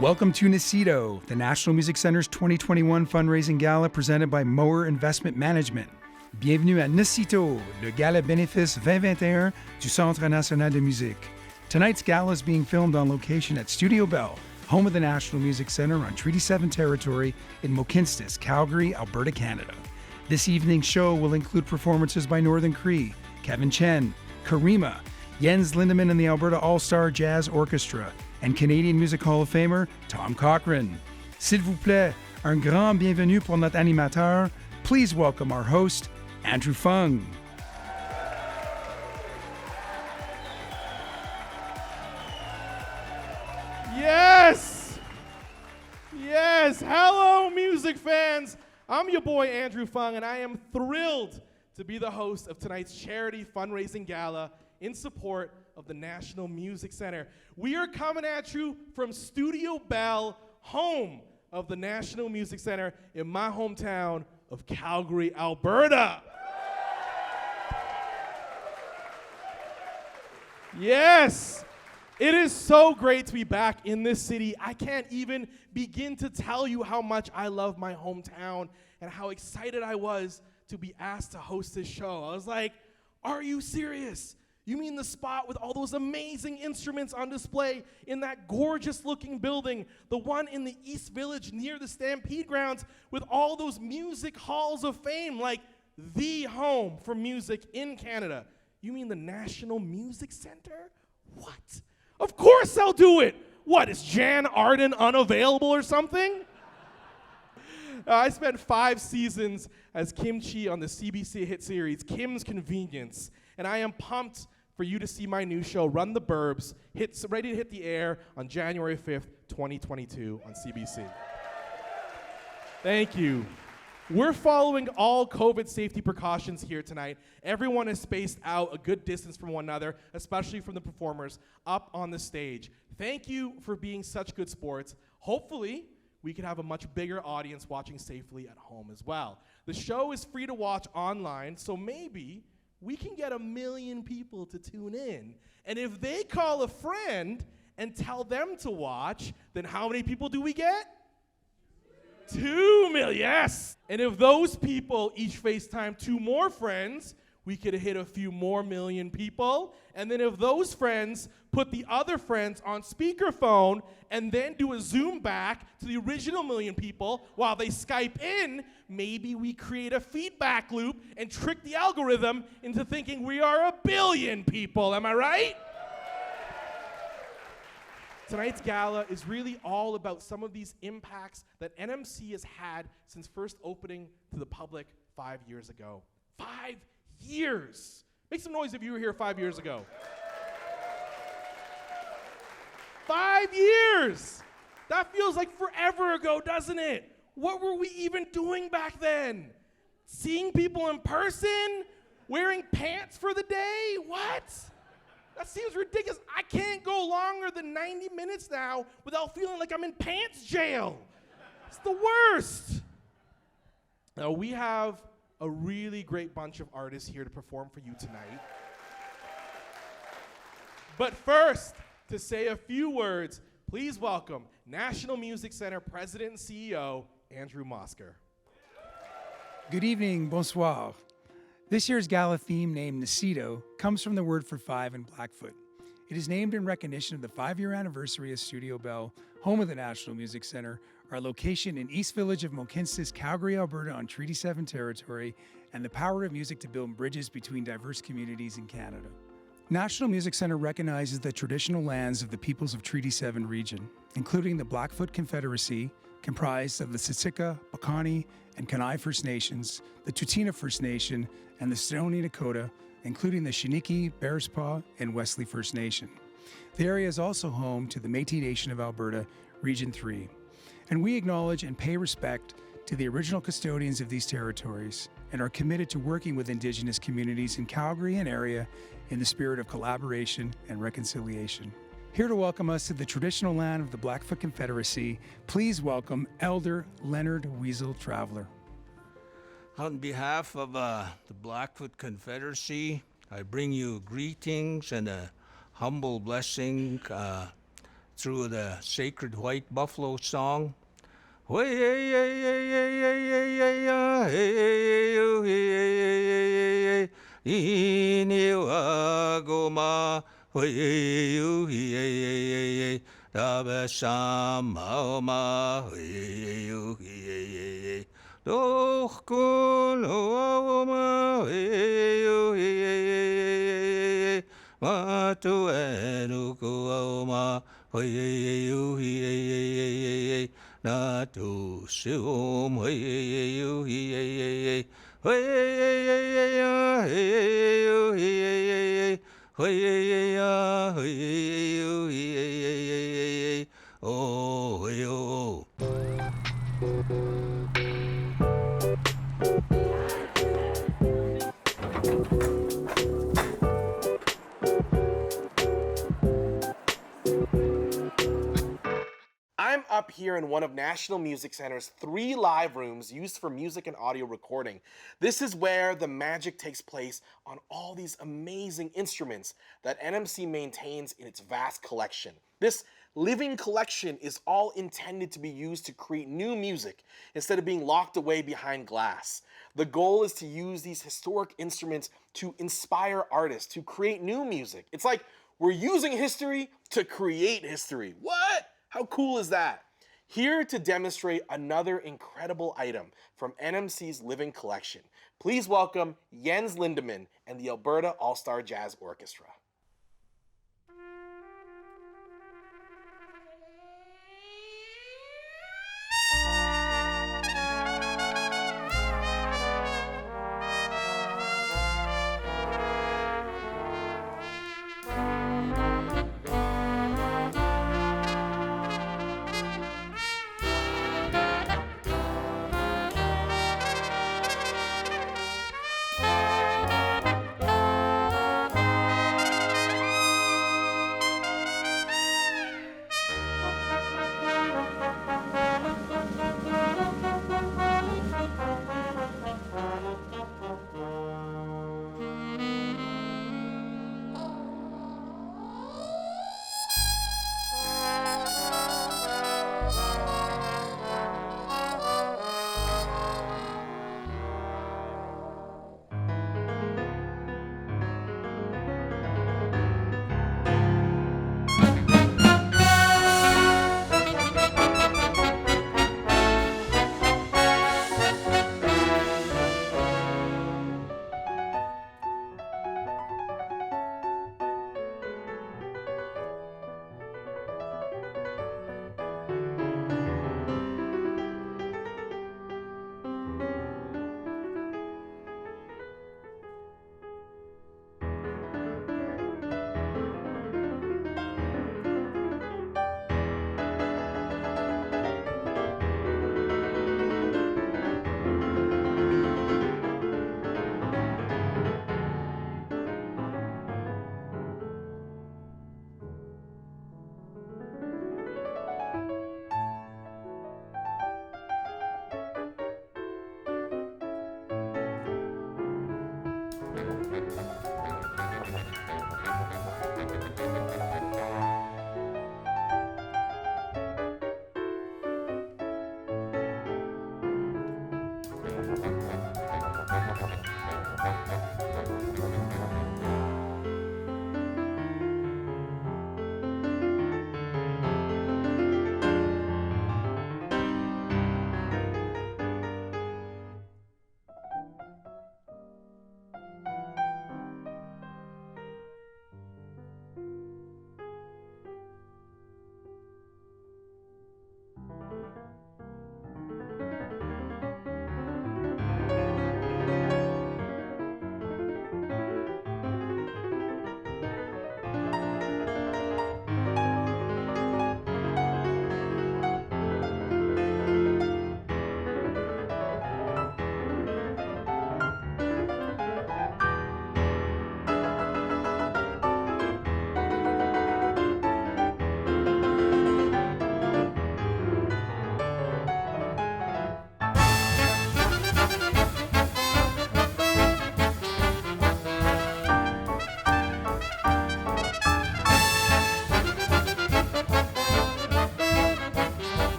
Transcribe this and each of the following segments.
Welcome to NIISITO, the National Music Center's 2021 fundraising gala presented by Mower Investment Management. Bienvenue à NIISITO, le gala bénéfice 2021 du Centre National de Musique. Tonight's gala is being filmed on location at Studio Bell, home of the National Music Center on Treaty 7 territory in Mohkinstsis, Calgary, Alberta, Canada. This evening's show will include performances by Northern Cree, Kevin Chen, KARÍMAH, Jens Lindemann and the Alberta All-Star Jazz Orchestra, and Canadian Music Hall of Famer Tom Cochrane. S'il vous plaît, un grand bienvenue pour notre animateur. Please welcome our host, Andrew Phung. Yes! Yes! Hello, music fans! I'm your boy, Andrew Phung, and I am thrilled to be the host of tonight's charity fundraising gala in support of the National Music Center. We are coming at you from Studio Bell, home of the National Music Center in my hometown of Calgary, Alberta. Yes! It is so great to be back in this city. I can't even begin to tell you how much I love my hometown and how excited I was to be asked to host this show. I was like, are you serious? You mean the spot with all those amazing instruments on display in that gorgeous looking building, the one in the East Village near the Stampede grounds with all those music halls of fame, like the home for music in Canada? You mean the National Music Center? What? Of course I'll do it. What, is Jan Arden unavailable or something? I spent 5 seasons as Kim Chi on the CBC hit series, Kim's Convenience, and I am pumped for you to see my new show, Run the Burbs, ready to hit the air on January 5th, 2022 on CBC. Thank you. We're following all COVID safety precautions here tonight. Everyone is spaced out a good distance from one another, especially from the performers up on the stage. Thank you for being such good sports. Hopefully, we can have a much bigger audience watching safely at home as well. The show is free to watch online, so maybe we can get 1 million people to tune in. And if they call a friend and tell them to watch, then how many people do we get? 2 million, yes. And if those people each FaceTime 2 more friends, we could hit a few more million people. And then if those friends put the other friends on speakerphone and then do a Zoom back to the original 1 million people while they Skype in, maybe we create a feedback loop and trick the algorithm into thinking we are 1 billion people. Am I right? Tonight's gala is really all about some of these impacts that NMC has had since first opening to the public 5 years ago. 5 years! Make some noise if you were here 5 years ago. 5 years! That feels like forever ago, doesn't it? What were we even doing back then? Seeing people in person? Wearing pants for the day? What? That seems ridiculous. I can't go longer than 90 minutes now without feeling like I'm in pants jail. It's the worst. Now, we have a really great bunch of artists here to perform for you tonight. But first, to say a few words, please welcome National Music Center President and CEO, Andrew Mosker. Good evening, bonsoir. This year's gala theme, named NIISITO, comes from the word for 5 in Blackfoot. It is named in recognition of the 5-year anniversary of Studio Bell, home of the National Music Center, our location in East Village of Mohkinstsis, Calgary, Alberta on Treaty 7 territory, and the power of music to build bridges between diverse communities in Canada. National Music Center recognizes the traditional lands of the peoples of Treaty 7 region, including the Blackfoot Confederacy, comprised of the Siksika, Piikani, and Kainai First Nations, the Tsuut'ina First Nation, and the Stoney Nakoda, including the Chiniki, Bearspaw, and Wesley First Nation. The area is also home to the Métis Nation of Alberta, Region 3. And we acknowledge and pay respect to the original custodians of these territories and are committed to working with Indigenous communities in Calgary and area in the spirit of collaboration and reconciliation. Here to welcome us to the traditional land of the Blackfoot Confederacy, please welcome Elder Leonard Weasel Traveler. On behalf of the Blackfoot Confederacy, I bring you greetings and a humble blessing through the sacred white buffalo song. Doch kun oma matu enu kuoma na tu sum oh. I'm up here in one of National Music Center's 3 live rooms used for music and audio recording. This is where the magic takes place on all these amazing instruments that NMC maintains in its vast collection. This living collection is all intended to be used to create new music instead of being locked away behind glass. The goal is to use these historic instruments to inspire artists to create new music. It's like we're using history to create history. What? How cool is that? Here to demonstrate another incredible item from NMC's living collection, please welcome Jens Lindemann and the Alberta All-Star Jazz Orchestra.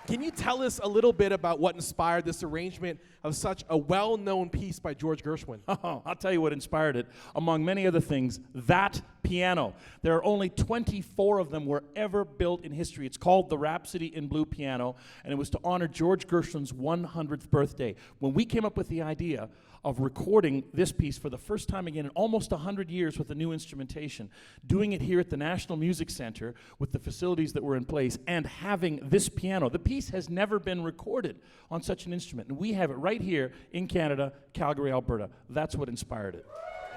Can you tell us a little bit about what inspired this arrangement of such a well-known piece by George Gershwin? Oh, I'll tell you what inspired it. Among many other things, that piano. There are only 24 of them were ever built in history. It's called the Rhapsody in Blue piano, and it was to honor George Gershwin's 100th birthday. When we came up with the idea of recording this piece for the first time again in almost 100 years with the new instrumentation, doing it here at the National Music Center with the facilities that were in place, and having this piano. The piece has never been recorded on such an instrument, and we have it right here in Canada, Calgary, Alberta. That's what inspired it.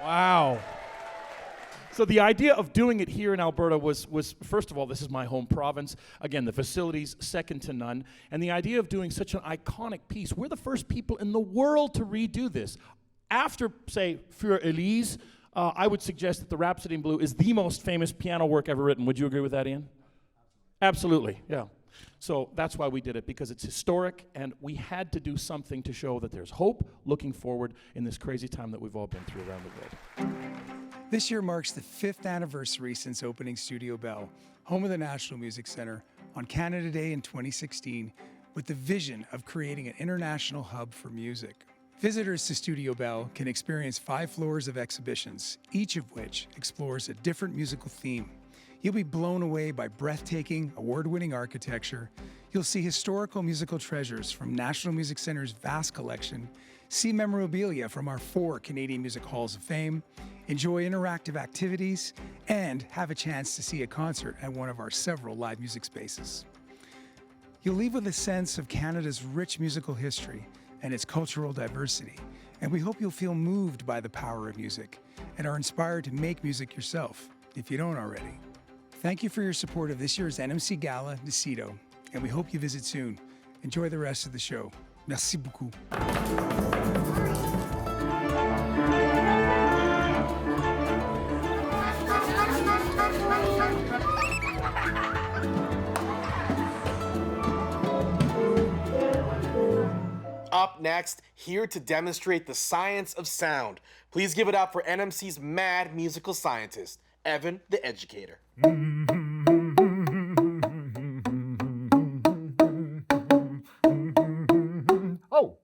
Wow. So the idea of doing it here in Alberta was, first of all, this is my home province. Again, the facilities, second to none. And the idea of doing such an iconic piece, we're the first people in the world to redo this. After, say, Für Elise, I would suggest that the Rhapsody in Blue is the most famous piano work ever written. Would you agree with that, Ian? Absolutely, yeah. So that's why we did it, because it's historic, and we had to do something to show that there's hope looking forward in this crazy time that we've all been through around the world. This year marks the 5th anniversary since opening Studio Bell, home of the National Music Center, on Canada Day in 2016, with the vision of creating an international hub for music. Visitors to Studio Bell can experience 5 floors of exhibitions, each of which explores a different musical theme. You'll be blown away by breathtaking, award-winning architecture. You'll see historical musical treasures from National Music Center's vast collection, see memorabilia from our 4 Canadian Music Halls of Fame, enjoy interactive activities, and have a chance to see a concert at one of our several live music spaces. You'll leave with a sense of Canada's rich musical history and its cultural diversity, and we hope you'll feel moved by the power of music and are inspired to make music yourself, if you don't already. Thank you for your support of this year's NMC Gala, NIISITO, and we hope you visit soon. Enjoy the rest of the show. Merci beaucoup. Up next, here to demonstrate the science of sound, please give it up for NMC's mad musical scientist, Evan the Educator. Oh,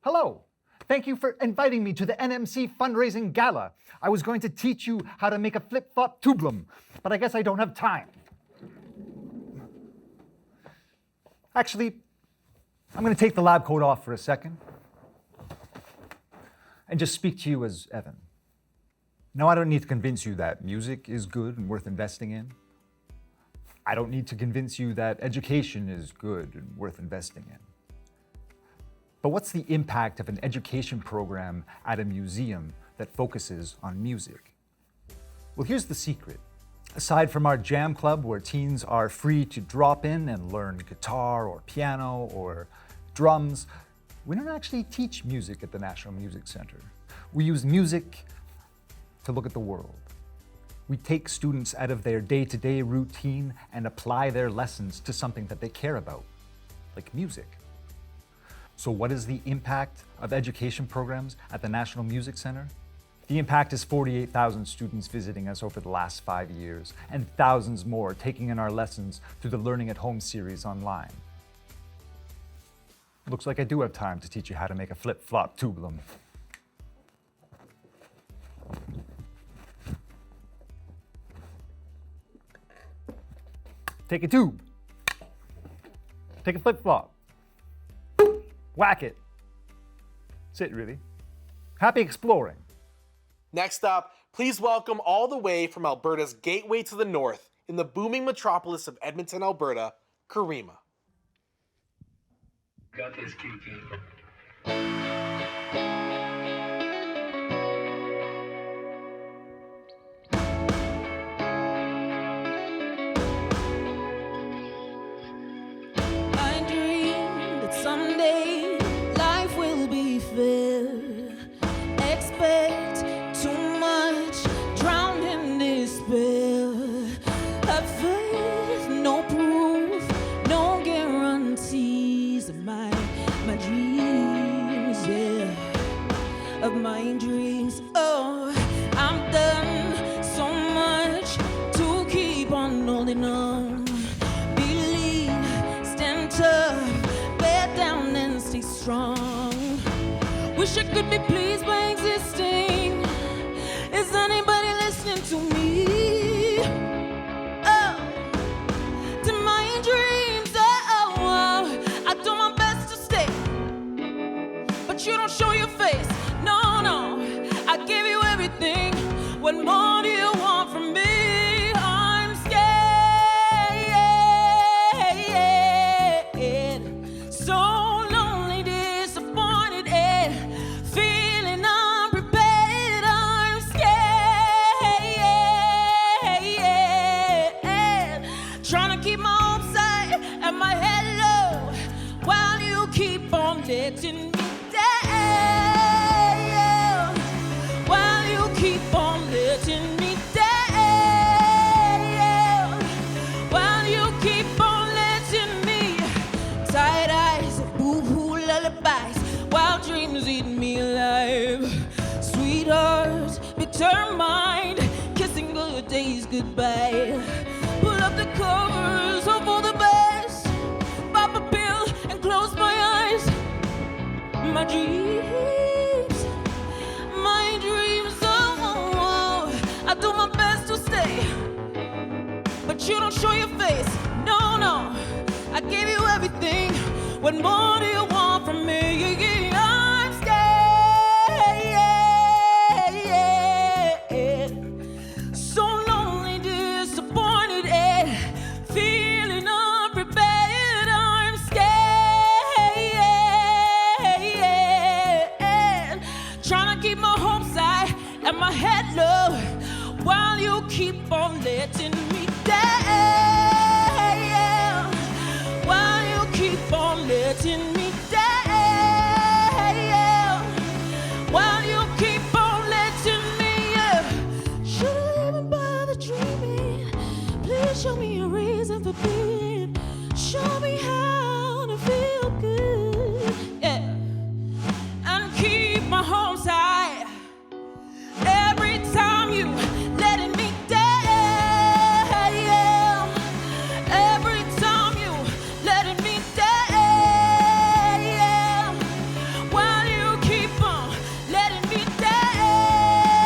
hello. Thank you for inviting me to the NMC fundraising gala. I was going to teach you how to make a flip-flop tublum, but I guess I don't have time. Actually, I'm going to take the lab coat off for a second and just speak to you as Evan. Now, I don't need to convince you that music is good and worth investing in. I don't need to convince you that education is good and worth investing in. But what's the impact of an education program at a museum that focuses on music? Well, here's the secret. Aside from our jam club, where teens are free to drop in and learn guitar or piano or drums, we don't actually teach music at the National Music Center. We use music to look at the world. We take students out of their day-to-day routine and apply their lessons to something that they care about, like music. So what is the impact of education programs at the National Music Center? The impact is 48,000 students visiting us over the last 5 years, and thousands more taking in our lessons through the Learning at Home series online. Looks like I do have time to teach you how to make a flip-flop tublum. Take a tube. Take a flip-flop. Whack it. That's it, really. Happy exploring. Next up, please welcome all the way from Alberta's gateway to the north, in the booming metropolis of Edmonton, Alberta, KARÍMAH. Got this, Kiki. I dream that someday life will be fair. Expect too much, drowned in despair. Have faith, no proof, no guarantees of my dreams, yeah, of my dreams. Oh, I'm done so much to keep on holding on. Believe, stand tough, bear down and stay strong. Wish I could be pleased by existing. Is anybody listening to me? Oh, to my dreams. Oh, I do my best to stay, but you don't show your face. No, no, I give you everything. What more do you want from me? I'm scared, so lonely, disappointed, and feeling unprepared. I'm scared, trying to keep my hopes high and my head low, while you keep on letting me down. While you keep on letting me down. While you keep on letting me. Tired eyes, boo-hoo lullabies, while dreams eat me alive. Sweetheart, bitter mind, kissing good days goodbye. Pull up the covers, hope for the best. Pop a pill and close my eyes. My dreams, oh, I do my best to stay, but you don't show your face. No, no, I gave you everything. What more do you want from me? I'm scared, so lonely, disappointed, and feeling unprepared. I'm scared, trying to keep my hopes high and my head low, while you keep on letting me down. While you keep on letting me down. While you keep on letting me, should I even bother dreaming? Please show me a reason for being. Show me how to feel good, yeah, and keep my hopes high. Every time you letting me down. Every time you letting me down. While you keep on letting me down.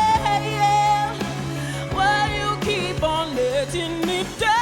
While you keep on letting me down.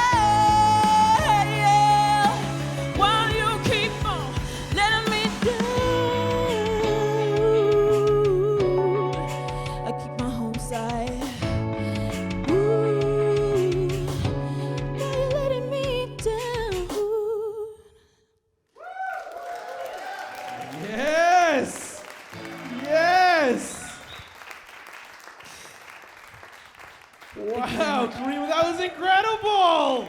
was incredible!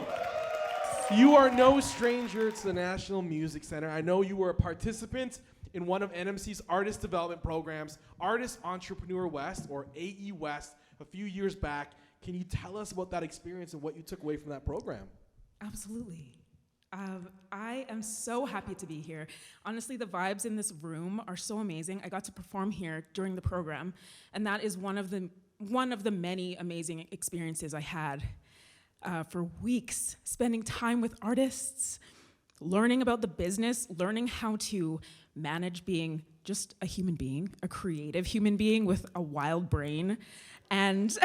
You are no stranger to the National Music Center. I know you were a participant in one of NMC's artist development programs, Artist Entrepreneur West, or AE West, a few years back. Can you tell us about that experience and what you took away from that program? Absolutely. I am so happy to be here. Honestly, the vibes in this room are so amazing. I got to perform here during the program, and that is one of the many amazing experiences I had for weeks, spending time with artists, learning about the business, learning how to manage being just a human being, a creative human being with a wild brain. And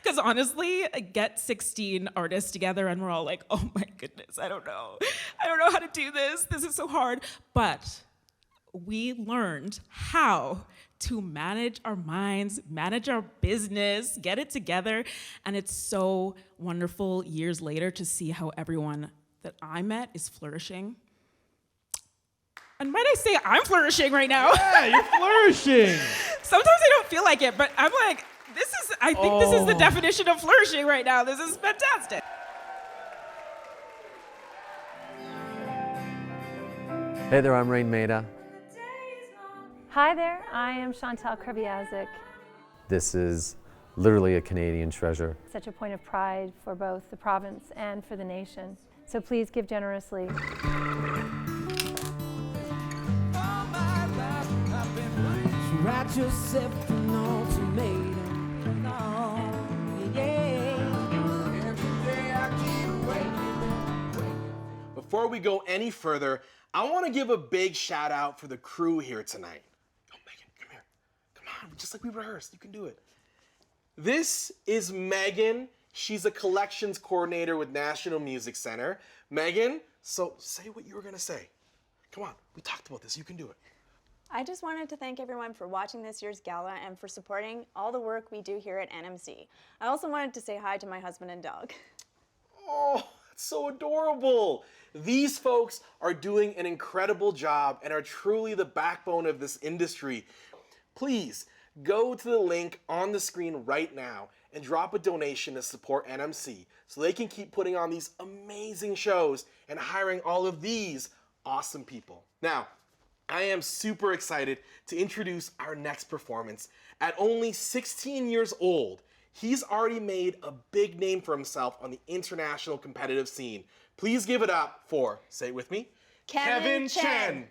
because honestly, get 16 artists together and we're all like, oh my goodness, I don't know how to do this. This is so hard. But we learned how to manage our minds, manage our business, get it together. And it's so wonderful years later to see how everyone that I met is flourishing. And might I say, I'm flourishing right now. Yeah, you're flourishing. Sometimes I don't feel like it, but I'm like, I think this is the definition of flourishing right now. This is fantastic. Hey there, I'm Raine Maida. Hi there, I am Chantal Kreviazuk. This is literally a Canadian treasure. Such a point of pride for both the province and for the nation. So please give generously. Write yourself an ultimatum. Before we go any further, I want to give a big shout out for the crew here tonight. Oh, Megan, come here. Come on, just like we rehearsed, you can do it. This is Megan. She's a collections coordinator with National Music Center. Megan, so say what you were going to say. Come on, we talked about this, you can do it. I just wanted to thank everyone for watching this year's gala and for supporting all the work we do here at NMC. I also wanted to say hi to my husband and dog. Oh, that's so adorable. These folks are doing an incredible job and are truly the backbone of this industry. Please go to the link on the screen right now and drop a donation to support NMC so they can keep putting on these amazing shows and hiring all of these awesome people. Now, I am super excited to introduce our next performance. At only 16 years old, he's already made a big name for himself on the international competitive scene. Please give it up for, say it with me, Kevin Chen.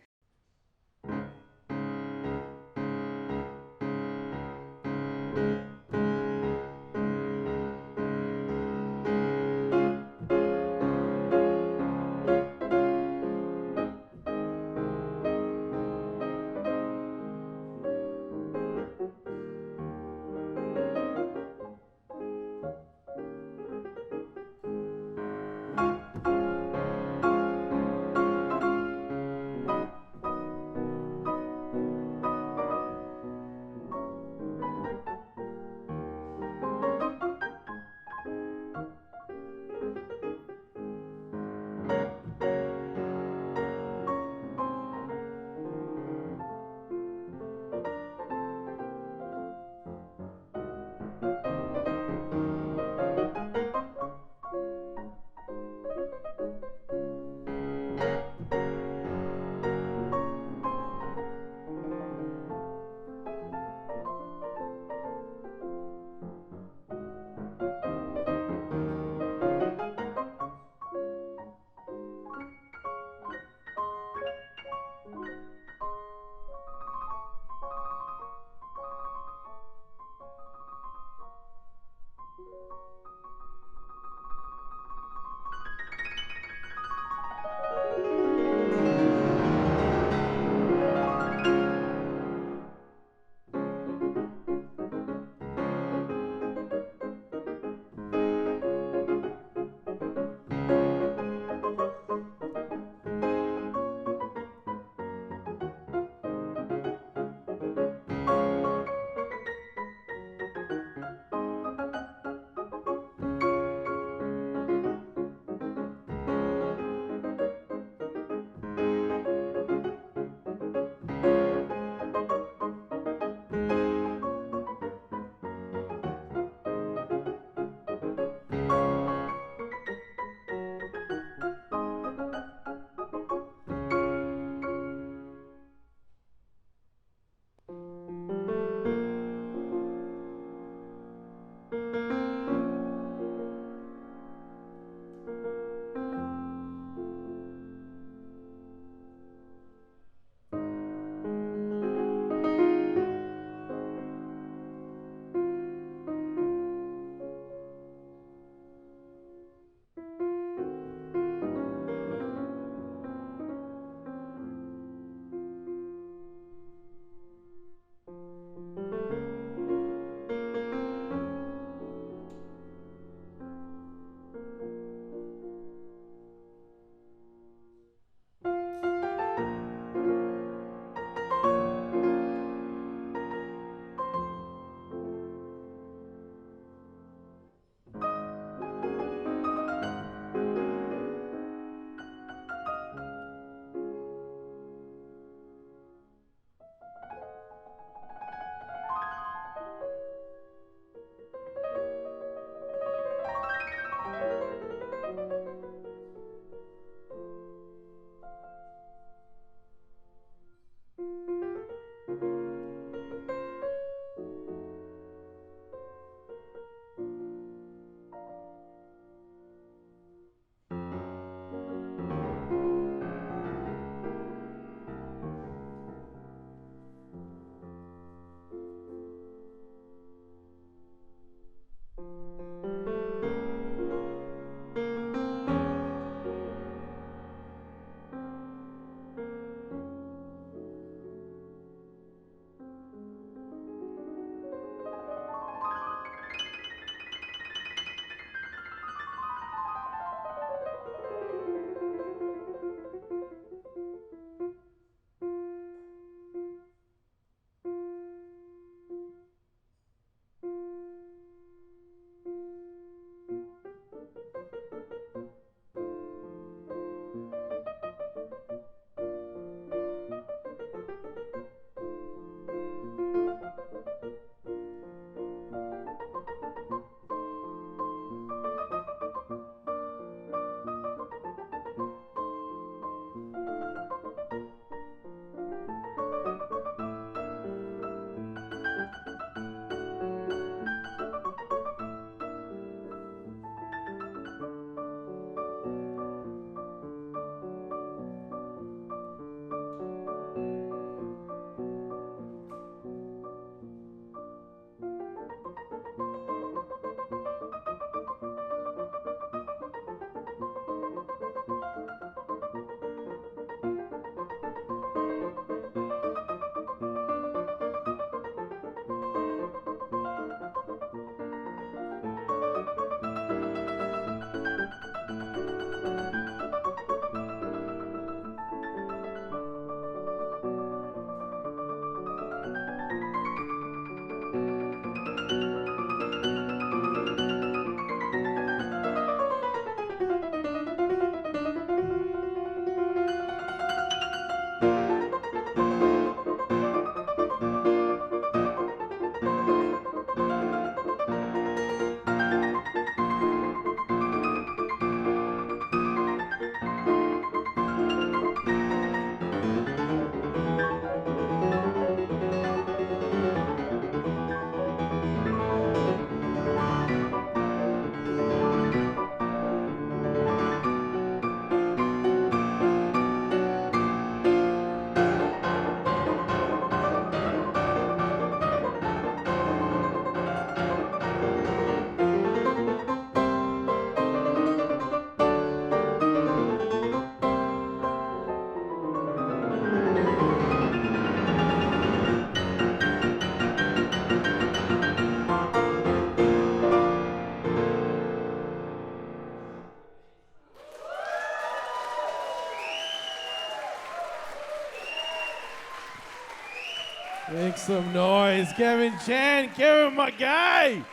Make some noise. Kevin Chen, Kevin, my guy.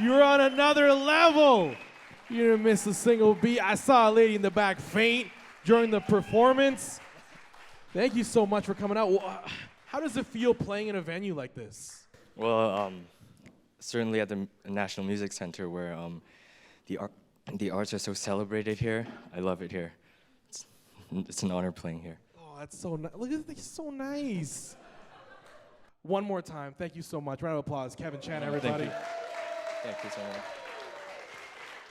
You're on another level. You didn't miss a single beat. I saw a lady in the back faint during the performance. Thank you so much for coming out. How does it feel playing in a venue like this? Well, certainly at the National Music Center where the arts are so celebrated here. I love it here. It's an honor playing here. Oh, that's so nice. Look at this, so nice. One more time, thank you so much. Round of applause, Kevin Chen, everybody. Thank you so much.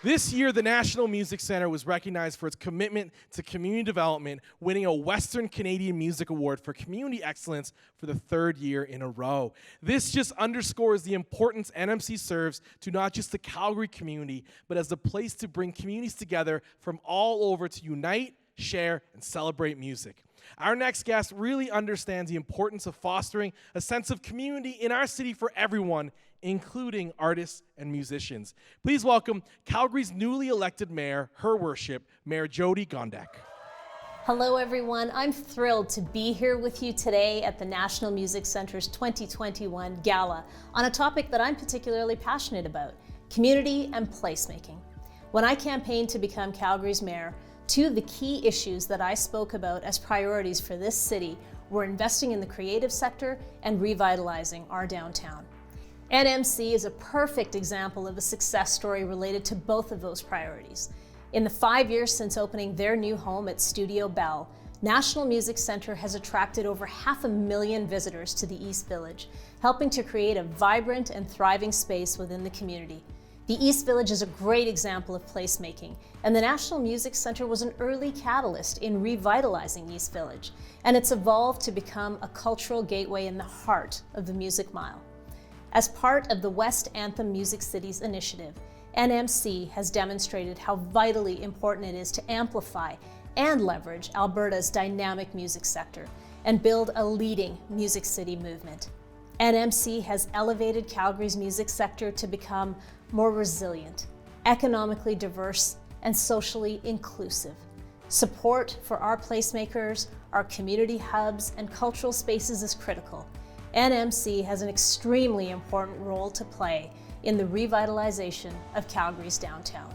This year, the National Music Center was recognized for its commitment to community development, winning a Western Canadian Music Award for Community Excellence for the 3rd year in a row. This just underscores the importance NMC serves to not just the Calgary community, but as a place to bring communities together from all over to unite, share, and celebrate music. Our next guest really understands the importance of fostering a sense of community in our city for everyone, including artists and musicians. Please welcome Calgary's newly elected mayor, Her Worship, Mayor Jyoti Gondek. Hello everyone, I'm thrilled to be here with you today at the National Music Center's 2021 Gala on a topic that I'm particularly passionate about, community and placemaking. When I campaigned to become Calgary's mayor, 2 of the key issues that I spoke about as priorities for this city were investing in the creative sector and revitalizing our downtown. NMC is a perfect example of a success story related to both of those priorities. In the 5 years since opening their new home at Studio Bell, National Music Center has attracted over 500,000 visitors to the East Village, helping to create a vibrant and thriving space within the community. The East Village is a great example of placemaking, and the National Music Center was an early catalyst in revitalizing East Village, and it's evolved to become a cultural gateway in the heart of the Music Mile. As part of the West Anthem Music Cities initiative, NMC has demonstrated how vitally important it is to amplify and leverage Alberta's dynamic music sector and build a leading music city movement. NMC has elevated Calgary's music sector to become more resilient, economically diverse, and socially inclusive. Support for our placemakers, our community hubs, and cultural spaces is critical. NMC has an extremely important role to play in the revitalization of Calgary's downtown.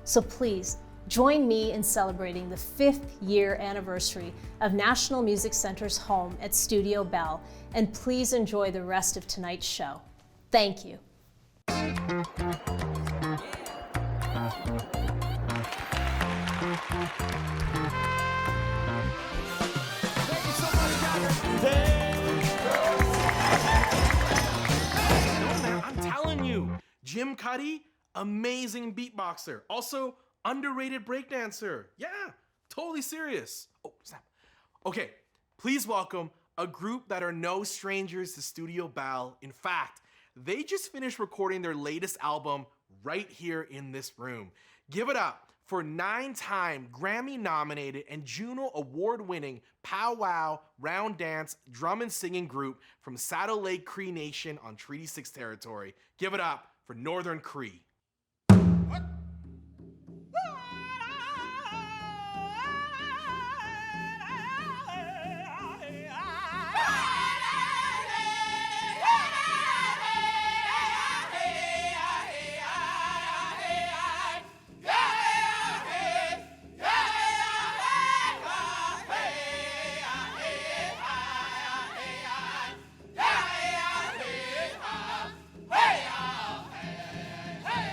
So please, join me in celebrating the 5th year anniversary of National Music Center's home at Studio Bell, and please enjoy the rest of tonight's show. Thank you. Jim Cuddy, amazing beatboxer. Also, underrated breakdancer. Yeah, totally serious. Oh, snap. Okay, please welcome a group that are no strangers to Studio Bell. In fact, they just finished recording their latest album right here in this room. Give it up for 9-time Grammy-nominated and Juno Award-winning powwow, round dance, drum and singing group from Saddle Lake Cree Nation on Treaty 6 territory. Give it up for Northern Cree. Hey!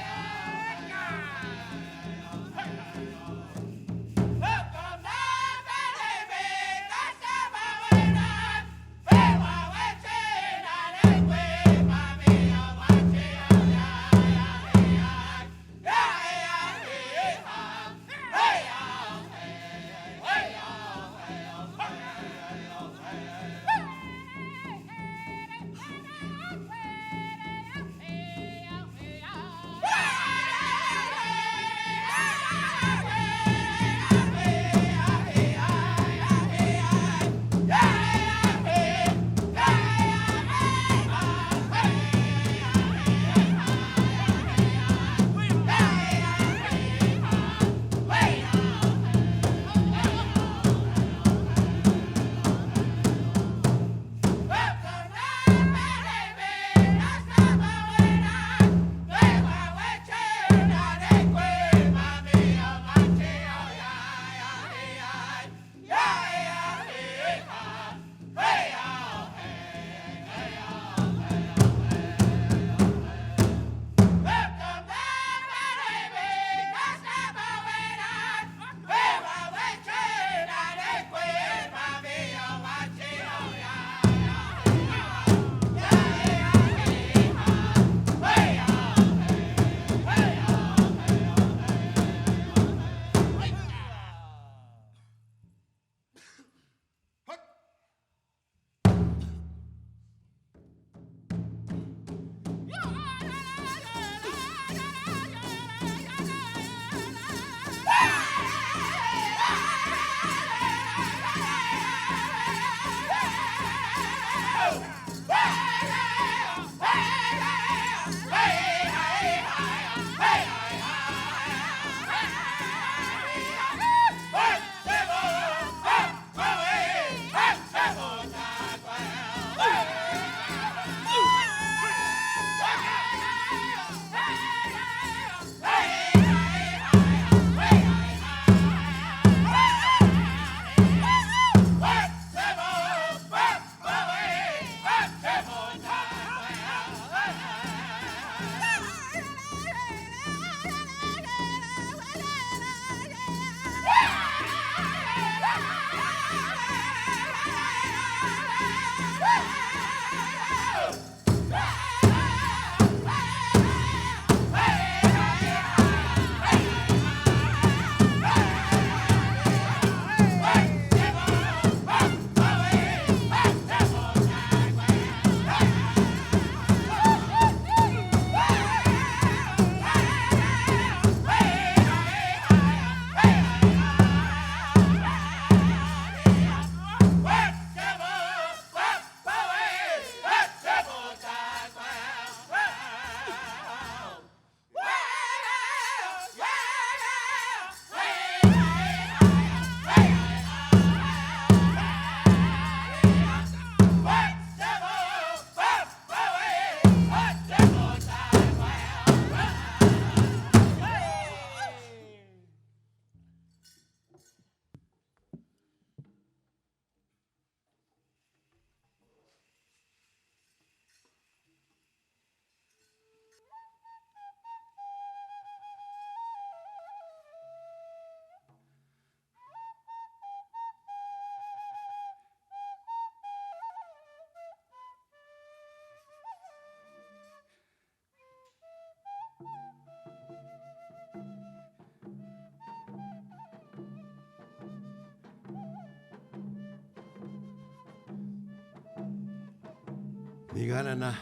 Iganana.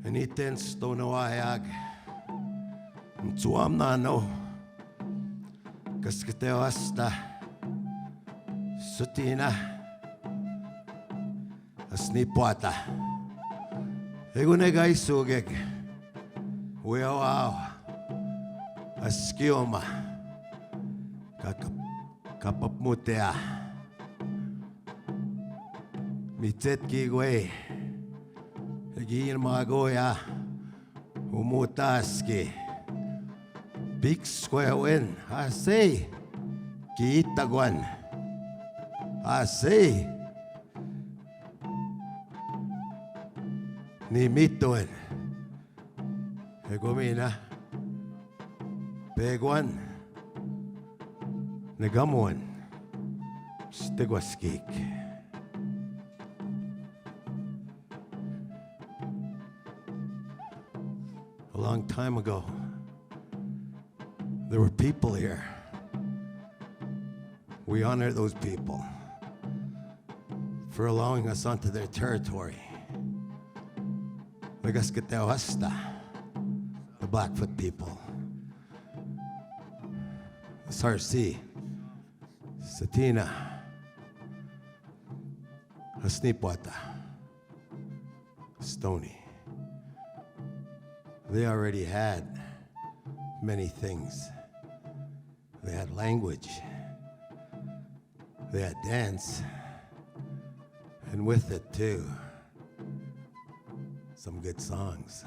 Aniten stonawayag. Mtuam na no. Kaskateo hasta. Sutina. Asnipwata. Egunegay sugeg. Weawaw. Askioma. Kapapmutea. Mitet kigwe. Egiin magoya. Umutaski. Big square win. I say. Kiitagwan. I say. Ni mitoen. Egomina. Pegwan. Negamuan. Stigwaskik. A long time ago, there were people here. We honor those people for allowing us onto their territory. Legaskateo hasta, the Blackfoot people. The Sarsi, Satina, Asnipwata, Stony. They already had many things. They had language. They had dance. And with it, too, some good songs.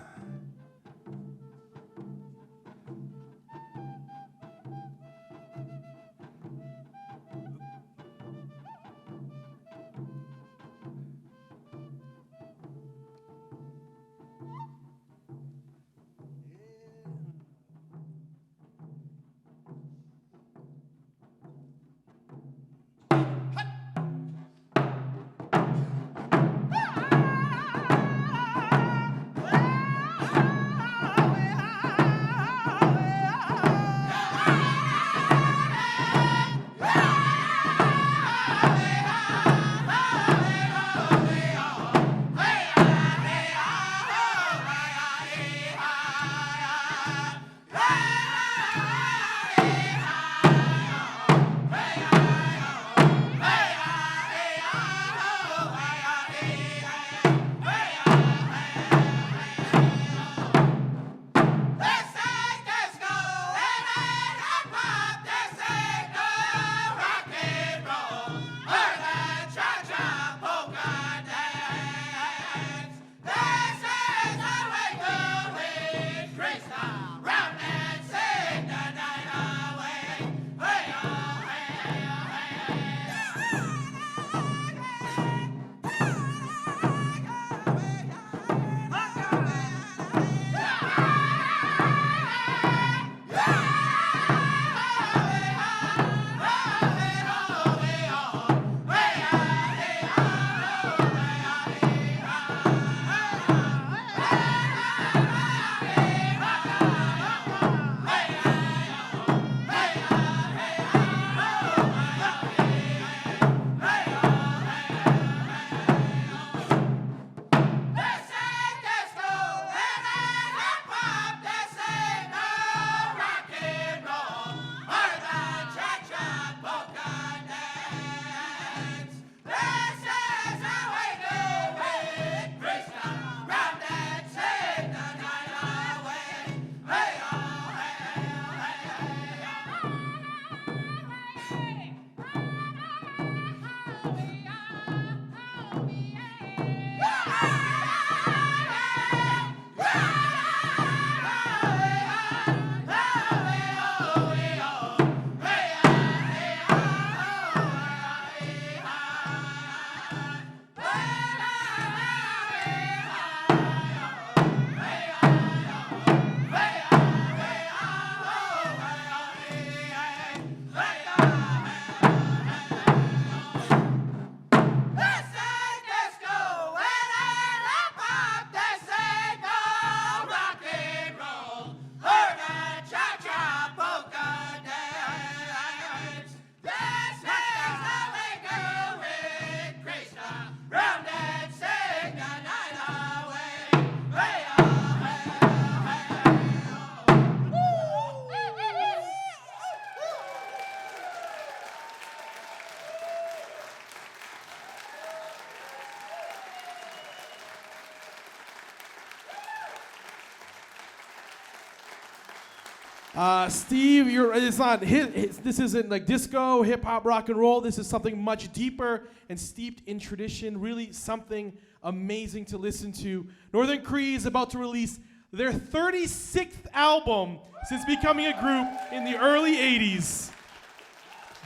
Steve, it's not this isn't like disco, hip hop, rock and roll. This is something much deeper and steeped in tradition. Really something amazing to listen to. Northern Cree is about to release their 36th album since becoming a group in the early 80s.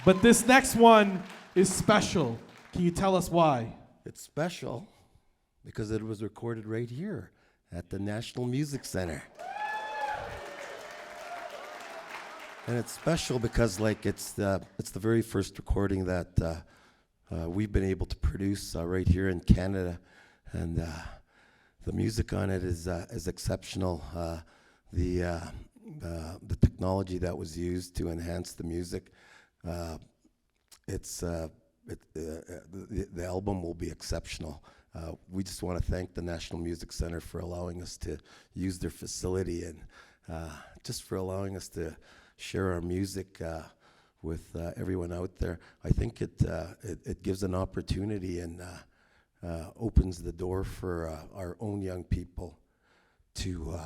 But this next one is special. Can you tell us why? It's special because it was recorded right here at the National Music Center. And it's special because it's the very first recording that we've been able to produce right here in Canada, and the music on it is exceptional. The technology that was used to enhance the music, the album will be exceptional. We just want to thank the National Music Center for allowing us to use their facility and just for allowing us to share our music with everyone out there. I think it gives an opportunity and opens the door for our own young people to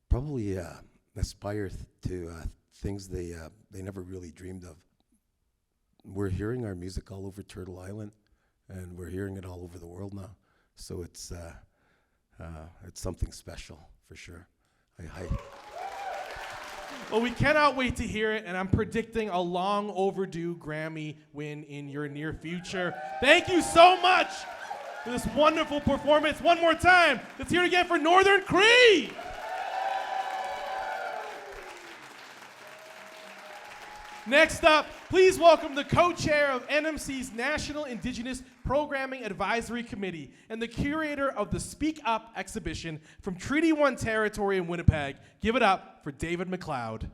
probably aspire to things they never really dreamed of. We're hearing our music all over Turtle Island, and we're hearing it all over the world now. So it's something special for sure. Well, we cannot wait to hear it, and I'm predicting a long overdue Grammy win in your near future. Thank you so much for this wonderful performance. One more time, let's hear it again for Northern Cree. Next up, please welcome the co-chair of NMC's National Indigenous Programming Advisory Committee and the curator of the Speak Up exhibition from Treaty 1 territory in Winnipeg. Give it up for David McLeod.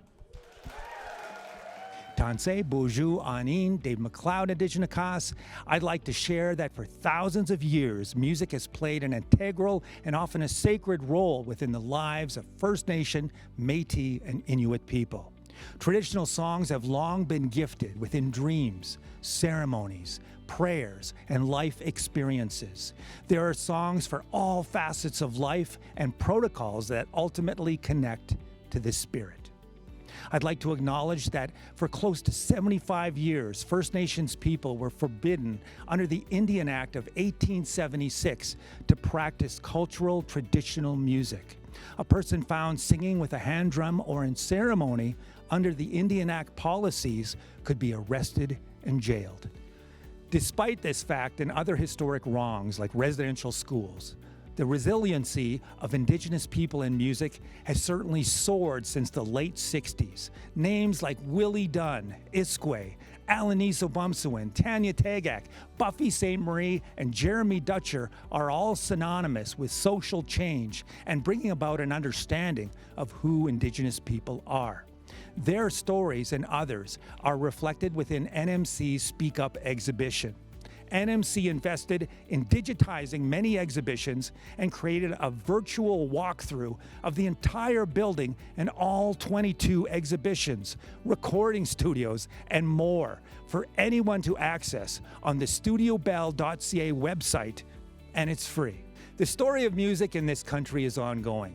Tansei Boju Anin Dave McLeod Indigenakas. I'd like to share that for thousands of years, music has played an integral and often a sacred role within the lives of First Nation, Métis, and Inuit people. Traditional songs have long been gifted within dreams, ceremonies, prayers, and life experiences. There are songs for all facets of life and protocols that ultimately connect to the spirit. I'd like to acknowledge that for close to 75 years, First Nations people were forbidden under the Indian Act of 1876 to practice cultural traditional music. A person found singing with a hand drum or in ceremony under the Indian Act policies could be arrested and jailed. Despite this fact and other historic wrongs like residential schools, the resiliency of Indigenous people in music has certainly soared since the late 60s. Names like Willie Dunn, Iskway, Alaniso Bumsuin, Tanya Tagak, Buffy St. Marie, and Jeremy Dutcher are all synonymous with social change and bringing about an understanding of who Indigenous people are. Their stories and others are reflected within NMC's Speak Up exhibition. NMC invested in digitizing many exhibitions and created a virtual walkthrough of the entire building and all 22 exhibitions, recording studios, and more for anyone to access on the studiobell.ca website, and it's free. The story of music in this country is ongoing.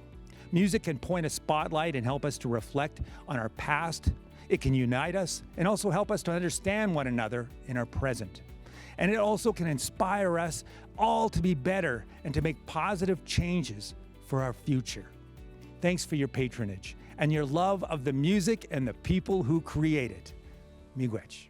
Music can point a spotlight and help us to reflect on our past. It can unite us and also help us to understand one another in our present. And it also can inspire us all to be better and to make positive changes for our future. Thanks for your patronage and your love of the music and the people who create it. Miigwech.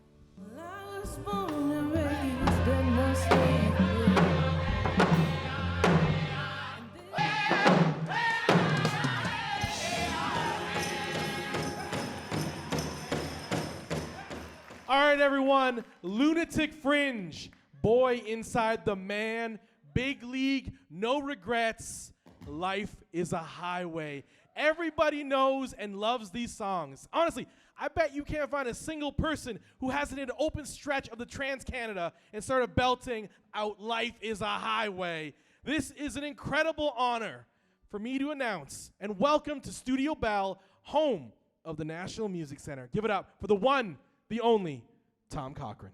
All right, everyone, Lunatic Fringe, Boy Inside the Man, Big League, No Regrets, Life is a Highway. Everybody knows and loves these songs. Honestly, I bet you can't find a single person who hasn't hit an open stretch of the Trans-Canada and started belting out Life is a Highway. This is an incredible honor for me to announce and welcome to Studio Bell, home of the National Music Center. Give it up for the one, the only, Tom Cochrane.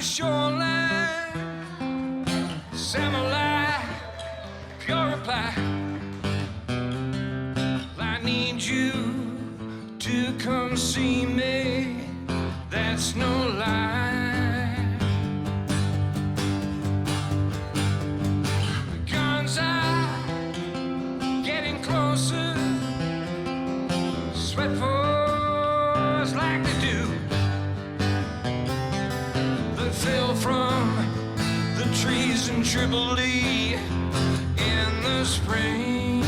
shoreline, Samurai, pure reply. I need you to come see me, that's no lie. The guns are getting closer, sweat pours like they do. They fell from the trees in Tripoli in the spring.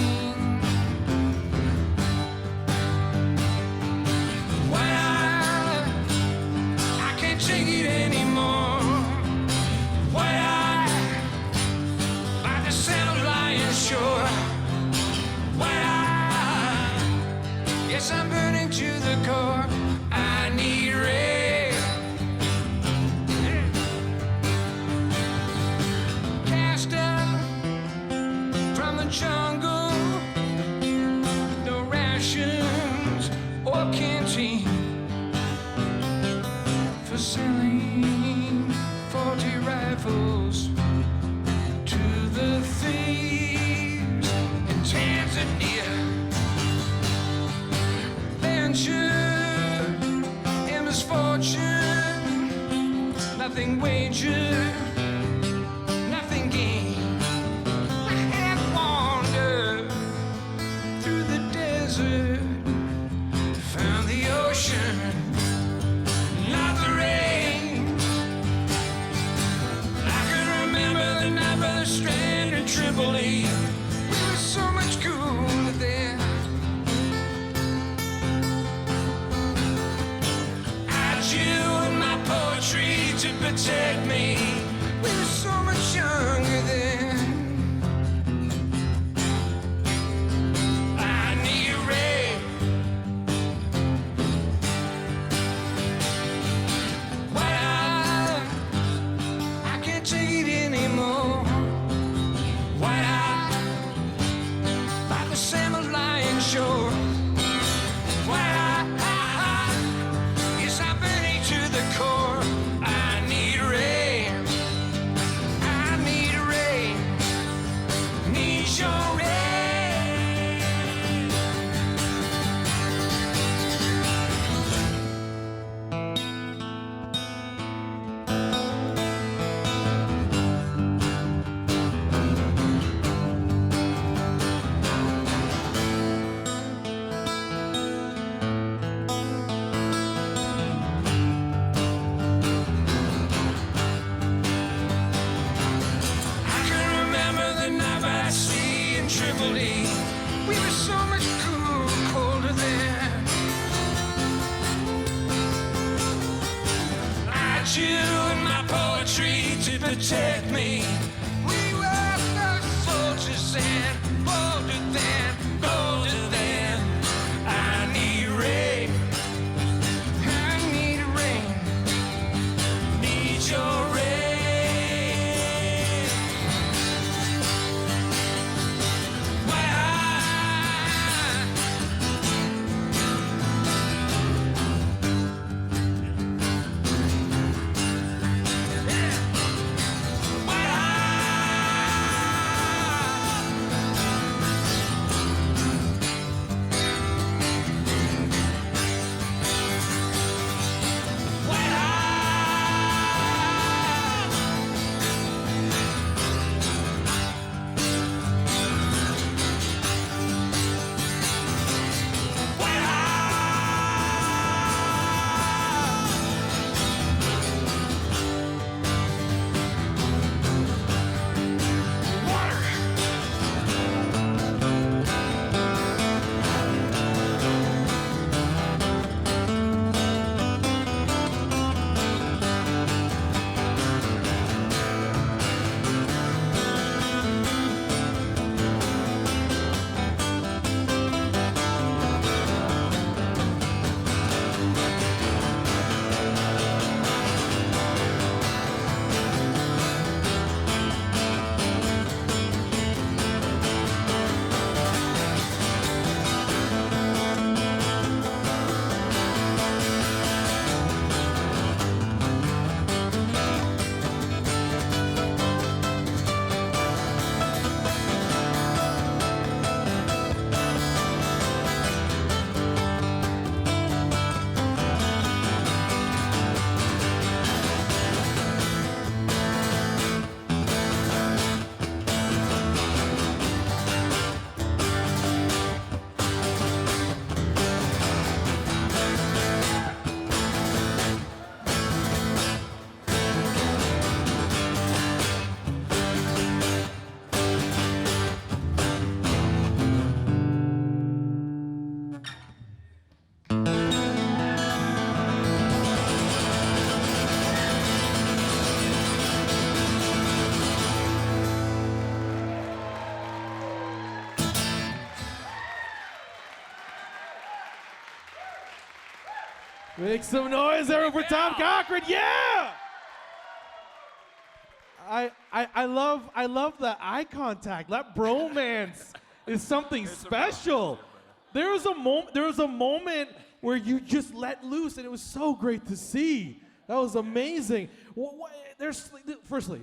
Yes, I'm burning to the core. I need rain. Cast out from the jungle, no rations or canteen for selling 40 rifles to the thieves in Tanzania. In misfortune, nothing wagered, nothing gained. I have wandered through the desert, found the ocean, not the rain. I can remember the night by the strand in Tripoli. We were so much cooler then. To protect me, we were so much younger then. I need rain. Why I can't take it anymore. Why by the salmon lion shore. Why yes, I'm burning to the core. We were so much colder then. I chewed my poetry to protect me. We were the soldiers and bolder than, bolder than. I need rain. I need rain. Need your rain. Why Make some noise, everyone, for Tom Cochrane. Yeah! I love that eye contact. That bromance is something special. There was a moment where you just let loose, and it was so great to see. That was amazing. Firstly,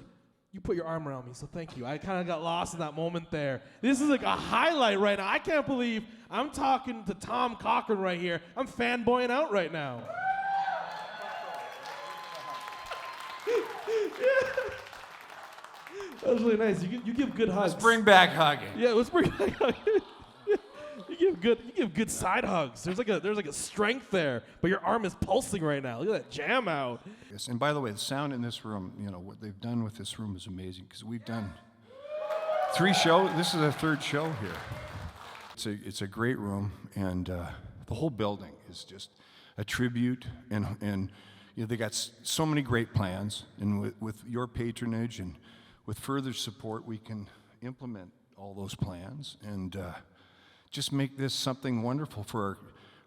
you put your arm around me, so thank you. I kind of got lost in that moment there. This is like a highlight right now. I can't believe I'm talking to Tom Cochrane right here. I'm fanboying out right now. That was really nice. You give good hugs. Let's bring back hugging. Yeah, let's bring back hugging. You give good side hugs. There's like a strength there, but your arm is pulsing right now. Look at that jam out. Yes, and by the way, the sound in this room, what they've done with this room is amazing because we've done 3 shows. This is our 3rd show here. It's a great room, and the whole building is just a tribute, and they got so many great plans, and with your patronage and with further support, we can implement all those plans and just make this something wonderful for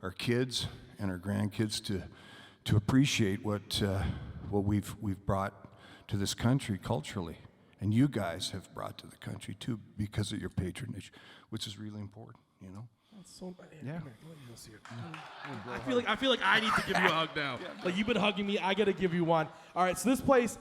our kids and our grandkids to appreciate what we've brought to this country culturally, and you guys have brought to the country too because of your patronage, which is really important. That's so yeah. I feel like I need to give you a hug now. Like, you've been hugging me, I gotta give you one. All right, so this place,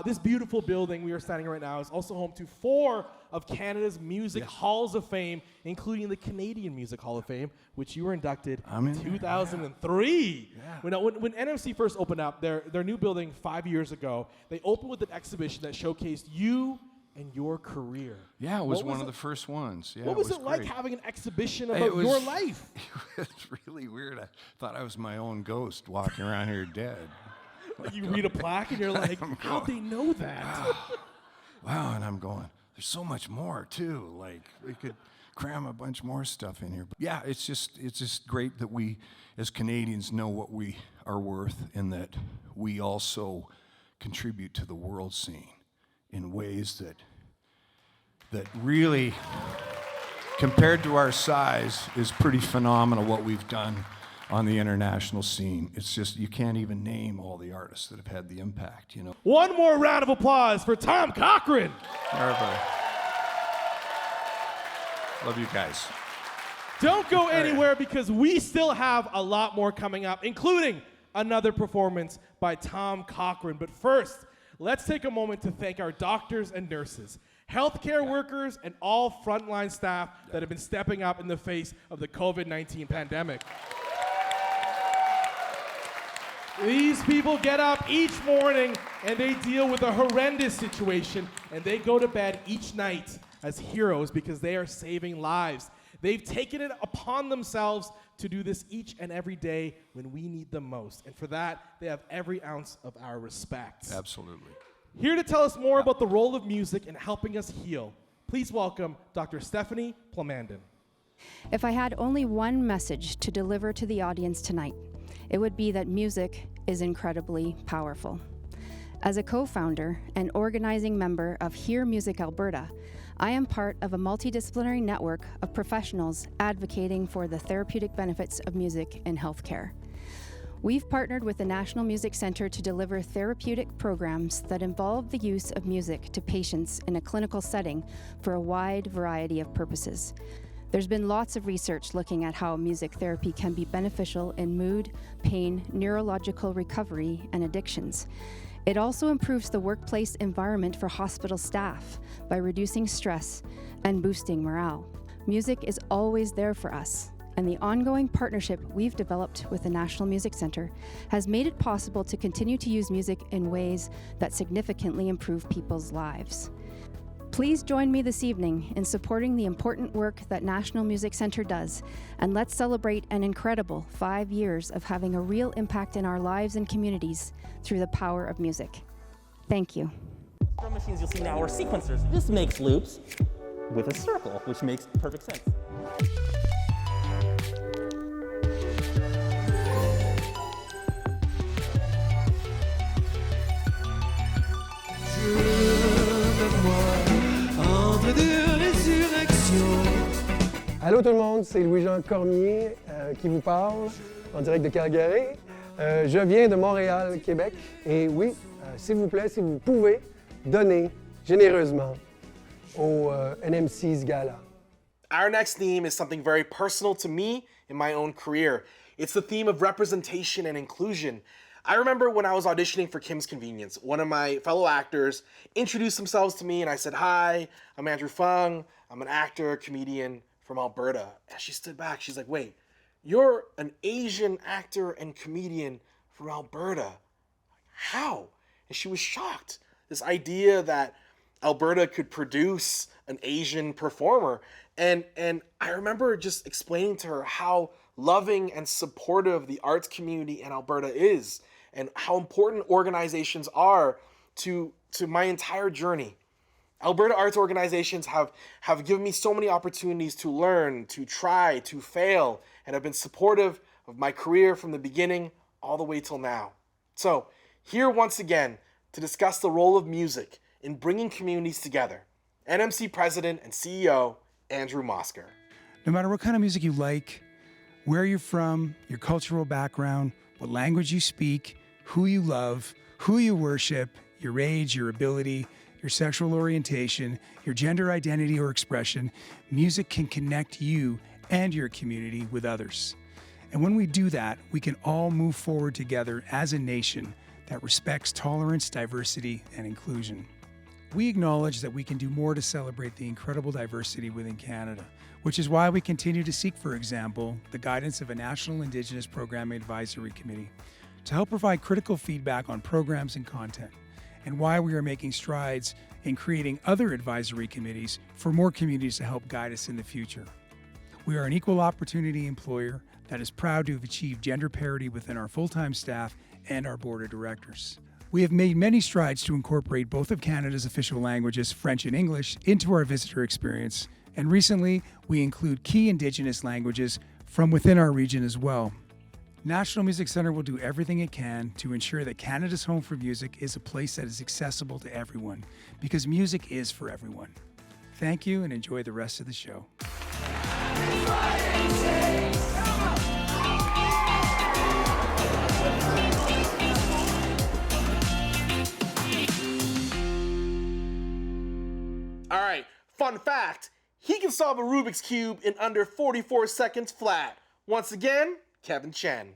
this beautiful building we are standing in right now is also home to 4 of Canada's music halls of fame, including the Canadian Music Hall of Fame, which you were inducted in 2003. Yeah. When NMC first opened up their new building 5 years ago, they opened with an exhibition that showcased you and your career. Yeah, it was one of the first ones. Yeah, what was it like having an exhibition about your life? It was really weird. I thought I was my own ghost walking around here dead. Like, you read a plaque and you're like, how'd they know that? Wow, and I'm going, there's so much more too. Like, we could cram a bunch more stuff in here. But yeah, it's just great that we as Canadians know what we are worth and that we also contribute to the world scene in ways that really, compared to our size, is pretty phenomenal what we've done on the international scene. It's just, you can't even name all the artists that have had the impact, One more round of applause for Tom Cochrane. Everybody. Love you guys. Don't go anywhere because we still have a lot more coming up, including another performance by Tom Cochrane. But first, let's take a moment to thank our doctors and nurses, healthcare workers, and all frontline staff that have been stepping up in the face of the COVID-19 pandemic. These people get up each morning and they deal with a horrendous situation, and they go to bed each night as heroes because they are saving lives. They've taken it upon themselves to do this each and every day when we need them most. And for that, they have every ounce of our respect. Absolutely. Here to tell us more about the role of music in helping us heal, please welcome Dr. Stephanie Plamondon. If I had only one message to deliver to the audience tonight, it would be that music is incredibly powerful. As a co-founder and organizing member of Hear Music Alberta, I am part of a multidisciplinary network of professionals advocating for the therapeutic benefits of music in healthcare. We've partnered with the National Music Centre to deliver therapeutic programs that involve the use of music to patients in a clinical setting for a wide variety of purposes. There's been lots of research looking at how music therapy can be beneficial in mood, pain, neurological recovery, and addictions. It also improves the workplace environment for hospital staff by reducing stress and boosting morale. Music is always there for us, and the ongoing partnership we've developed with the National Music Centre has made it possible to continue to use music in ways that significantly improve people's lives. Please join me this evening in supporting the important work that National Music Centre does, and let's celebrate an incredible 5 years of having a real impact in our lives and communities through the power of music. Thank you. Drum machines you'll see now are sequencers. This makes loops with a circle, which makes perfect sense. Allô tout le monde, c'est Louis-Jean Cormier qui vous parle en direct de Calgary. Je viens de Montréal, Québec. Et oui, s'il vous plaît, si vous pouvez, donnez généreusement au NMC's Gala. Our next theme is something very personal to me in my own career. It's the theme of representation and inclusion. I remember when I was auditioning for Kim's Convenience, one of my fellow actors introduced themselves to me and I said, "Hi, I'm Andrew Phung. I'm an actor, comedian from Alberta." And she stood back. She's like, "Wait, you're an Asian actor and comedian from Alberta. How?" And she was shocked. This idea that Alberta could produce an Asian performer. And I remember just explaining to her how loving and supportive the arts community in Alberta is and how important organizations are to my entire journey. Alberta arts organizations have given me so many opportunities to learn, to try, to fail, and have been supportive of my career from the beginning all the way till now. So, here once again to discuss the role of music in bringing communities together, NMC President and CEO, Andrew Mosker. No matter what kind of music you like, where you're from, your cultural background, what language you speak, who you love, who you worship, your age, your ability, your sexual orientation, your gender identity or expression, music can connect you and your community with others. And when we do that, we can all move forward together as a nation that respects tolerance, diversity, and inclusion. We acknowledge that we can do more to celebrate the incredible diversity within Canada, which is why we continue to seek, for example, the guidance of a National Indigenous Programming Advisory Committee to help provide critical feedback on programs and content, and why we are making strides in creating other advisory committees for more communities to help guide us in the future. We are an equal opportunity employer that is proud to have achieved gender parity within our full-time staff and our board of directors. We have made many strides to incorporate both of Canada's official languages, French and English, into our visitor experience, and recently we include key Indigenous languages from within our region as well. National Music Centre will do everything it can to ensure that Canada's Home for Music is a place that is accessible to everyone, because music is for everyone. Thank you and enjoy the rest of the show. All right, fun fact, he can solve a Rubik's Cube in under 44 seconds flat. Once again, Kevin Chen.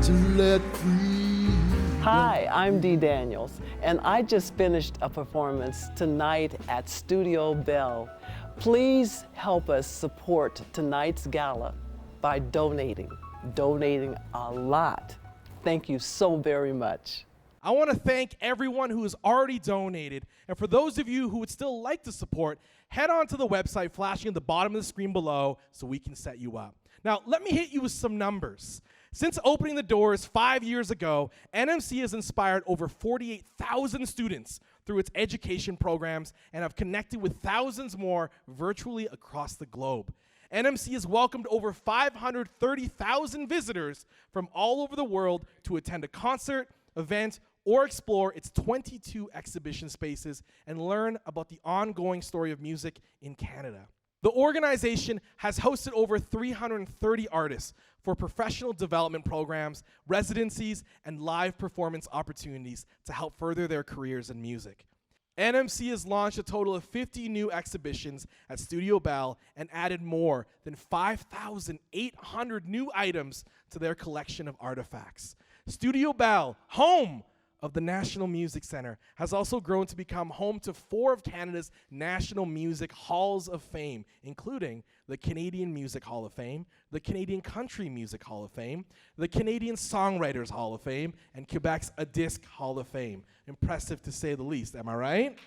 to let free. Hi, I'm Dee Daniels, and I just finished a performance tonight at Studio Bell. Please help us support tonight's gala by donating a lot. Thank you so very much. I want to thank everyone who has already donated, and for those of you who would still like to support, head on to the website flashing at the bottom of the screen below so we can set you up. Now, let me hit you with some numbers. Since opening the doors 5 years ago, NMC has inspired over 48,000 students through its education programs and have connected with thousands more virtually across the globe. NMC has welcomed over 530,000 visitors from all over the world to attend a concert, event, or explore its 22 exhibition spaces and learn about the ongoing story of music in Canada. The organization has hosted over 330 artists for professional development programs, residencies, and live performance opportunities to help further their careers in music. NMC has launched a total of 50 new exhibitions at Studio Bell and added more than 5,800 new items to their collection of artifacts. Studio Bell, home of the National Music Centre, has also grown to become home to 4 of Canada's National Music Halls of Fame, including the Canadian Music Hall of Fame, the Canadian Country Music Hall of Fame, the Canadian Songwriters Hall of Fame, and Quebec's A Disc Hall of Fame. Impressive to say the least, am I right?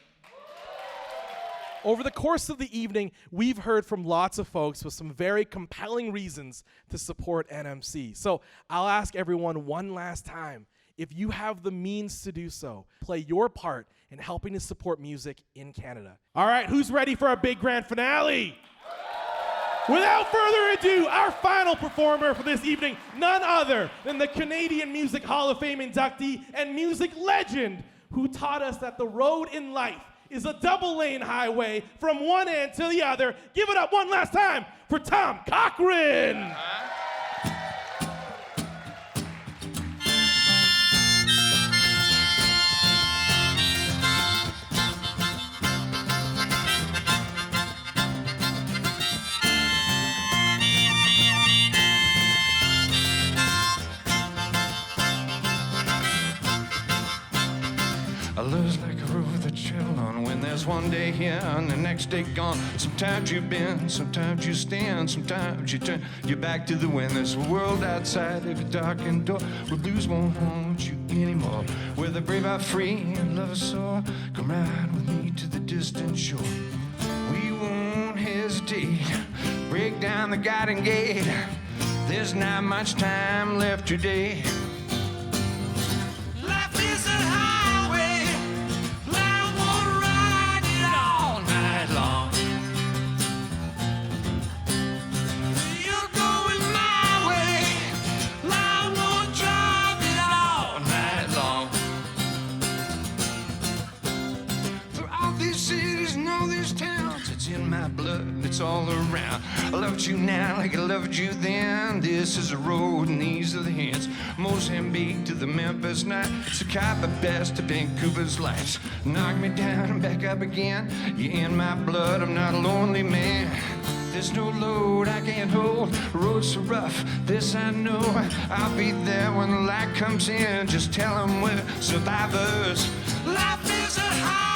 Over the course of the evening, we've heard from lots of folks with some very compelling reasons to support NMC. So I'll ask everyone one last time, if you have the means to do so, play your part in helping to support music in Canada. All right, who's ready for our big grand finale? Without further ado, our final performer for this evening, none other than the Canadian Music Hall of Fame inductee and music legend who taught us that the road in life is a double-lane highway from one end to the other. Give it up one last time for Tom Cochrane. I lose like a road that travel on when there's one day here and the next day gone. Sometimes you bend, sometimes you stand, sometimes you turn your back to the wind. There's a world outside of a darkened door where blues won't haunt you anymore. Where the brave are free and love is sore. Come ride with me to the distant shore. We won't hesitate, break down the garden gate. There's not much time left today. It's all around. I loved you now like I loved you then. This is a road and these are the hands. Mozambique to the Memphis night. It's a copper best to Vancouver's lights. Knock me down and back up again. You're in my blood, I'm not a lonely man. There's no load I can't hold. The road's so rough, this I know. I'll be there when the light comes in. Just tell them we're survivors. Life is a highway.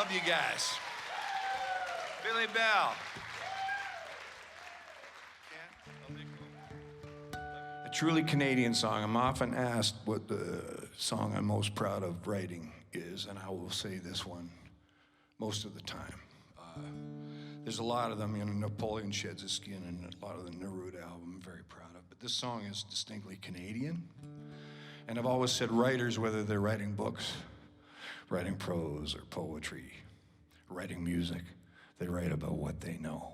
Love you guys. Billy Bell. A truly Canadian song. I'm often asked what the song I'm most proud of writing is, and I will say this one most of the time. There's a lot of them, you know, Napoleon Sheds His Skin and a lot of the Neruda album I'm very proud of, but this song is distinctly Canadian. And I've always said writers, whether they're writing books, writing prose or poetry, writing music, they write about what they know.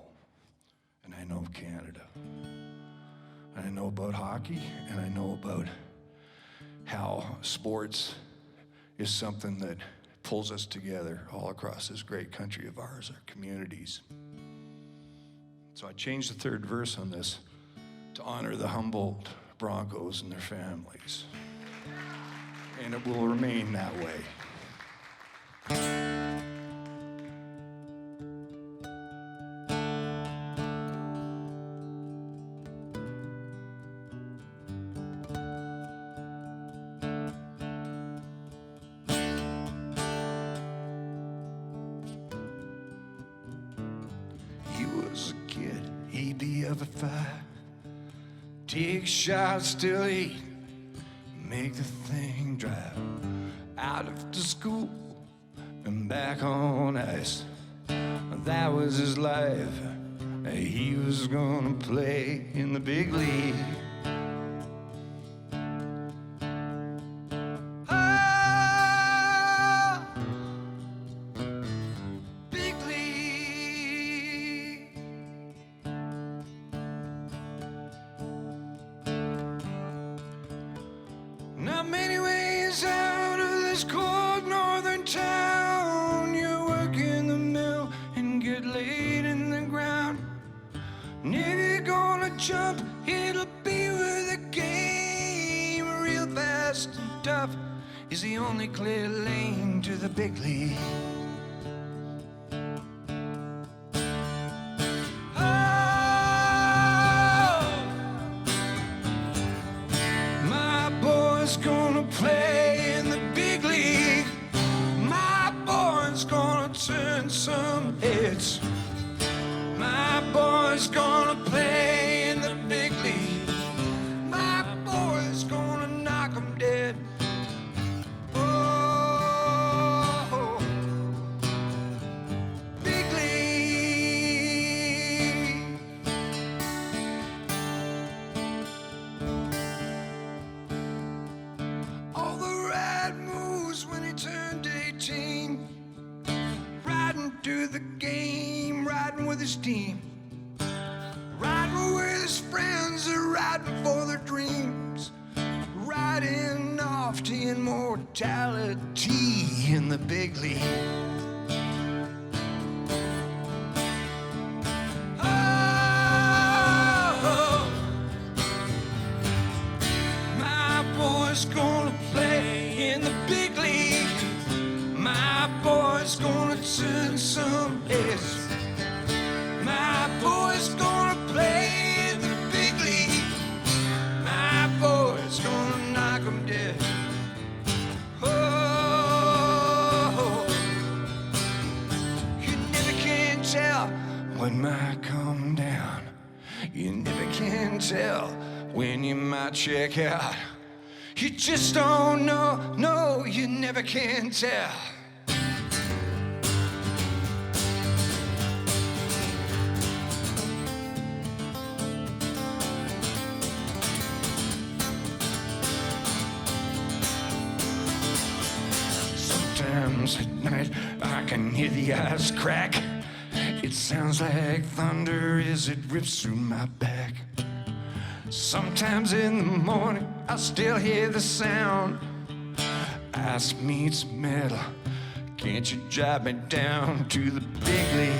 And I know Canada. And I know about hockey, and I know about how sports is something that pulls us together all across this great country of ours, our communities. So I changed the third verse on this to honor the Humboldt Broncos and their families. And it will remain that way. Take shots till 8, make the thing drive out of the school and back on ice. That was his life. He was gonna play in the big league. Is the only clear lane to the big league. Oh, my boy's gonna play in the big league. My boy's gonna turn some heads. My boy's gonna play in the big league. My boy's gonna knock 'em dead. Team, riding with his friends, or riding for their dreams, riding off to immortality in the big league. Oh, my boy's gonna play in the big league. My boy's gonna turn some heads. My boy's gonna play in the big league. My boy's gonna knock 'em dead. Oh, you never can tell when might come down. You never can tell when you might check out. You just don't know, no, you never can tell. At night I can hear the ice crack. It sounds like thunder as it rips through my back. Sometimes in the morning I still hear the sound. Ice meets metal. Can't you drive me down to the big league?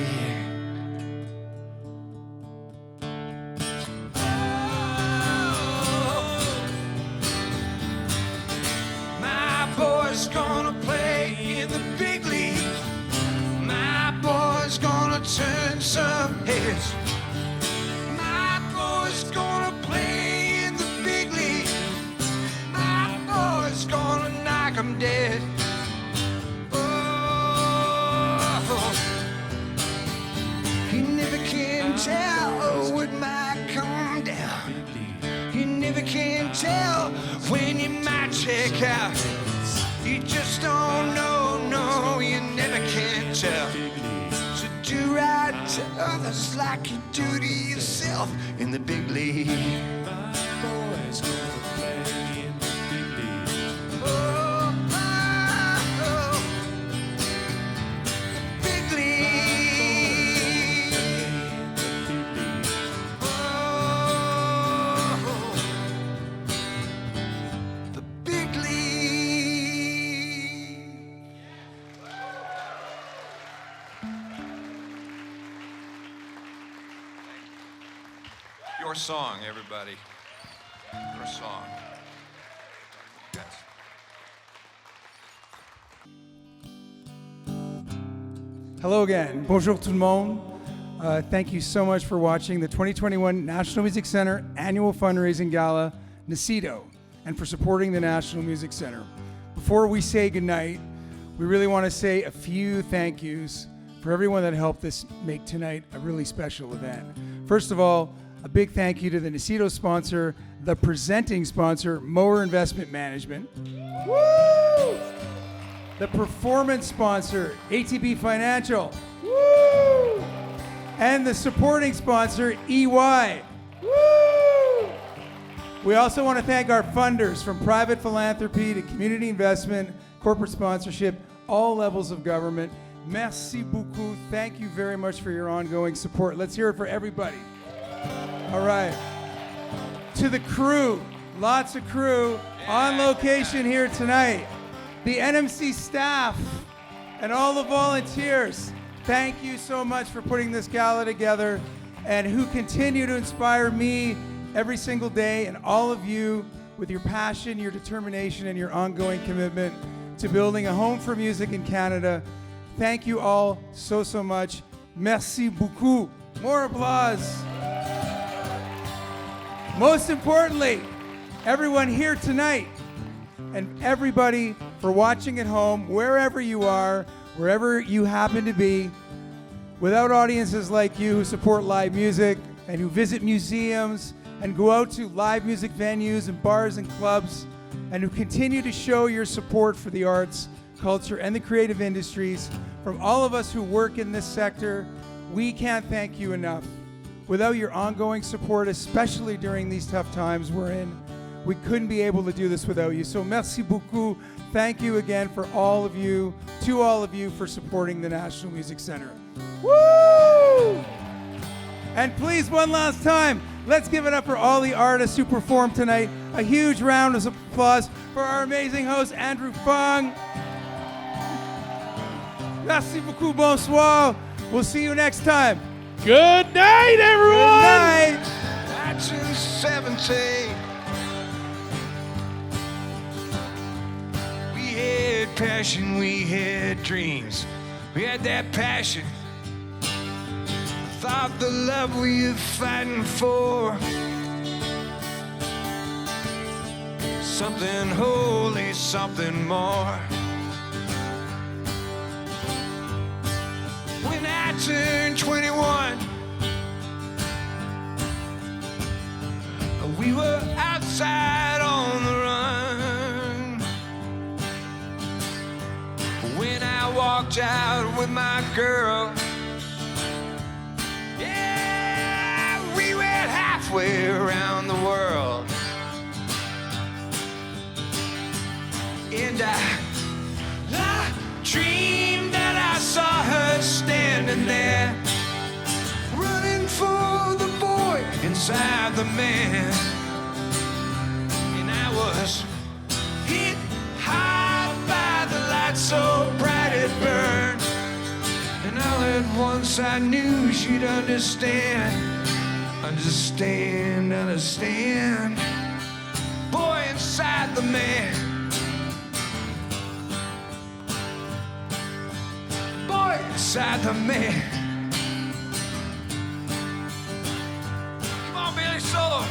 My boy's gonna play in the big league. My boy's gonna turn some heads. My boy's gonna play in the big league. My boy's gonna knock 'em dead. Oh, never can tell when you might check out. You just don't know, no, you never can tell. So do right to others like you do to yourself in the big league. Boys gonna play in the big league. Oh, oh, oh. Big league. Oh, the big league. Your song, everybody. Your song. Yes. Hello again. Bonjour tout le monde. Thank you so much for watching the 2021 National Music Center Annual Fundraising Gala, NIISITO, and for supporting the National Music Center. Before we say goodnight, we really want to say a few thank yous for everyone that helped us make tonight a really special event. First of all, a big thank you to the NIISITO sponsor, the presenting sponsor, Mower Investment Management. Woo! The performance sponsor, ATB Financial. Woo! And the supporting sponsor, EY. Woo! We also want to thank our funders, from private philanthropy to community investment, corporate sponsorship, all levels of government. Merci beaucoup. Thank you very much for your ongoing support. Let's hear it for everybody. All right. To the crew, lots of crew on location here tonight. The NMC staff and all the volunteers, thank you so much for putting this gala together, and who continue to inspire me every single day, and all of you with your passion, your determination, and your ongoing commitment to building a home for music in Canada. Thank you all so much. Merci beaucoup. More applause. Most importantly, everyone here tonight, and everybody for watching at home, wherever you are, wherever you happen to be. Without audiences like you who support live music and who visit museums and go out to live music venues and bars and clubs, and who continue to show your support for the arts, culture, and the creative industries, from all of us who work in this sector, we can't thank you enough. Without your ongoing support, especially during these tough times we're in, we couldn't be able to do this without you. So merci beaucoup. Thank you again for all of you, to all of you, for supporting the National Music Center. Woo! And please, one last time, let's give it up for all the artists who performed tonight. A huge round of applause for our amazing host, Andrew Phung. Merci beaucoup, bonsoir. We'll see you next time. Good night, everyone. Good night. 1970. We had passion, we had dreams. We had that passion. Thought the love we were fighting for. Something holy, something more. When I turned 21, we were outside on the run. When I walked out with my girl, yeah, we went halfway around the world. And I dreamed that I saw her standing there, running for the boy inside the man. And I was hit hard by the light so bright it burned. And all at once I knew she'd understand. Understand. Boy inside the man. Boy inside the man. Come on, Billy, solo.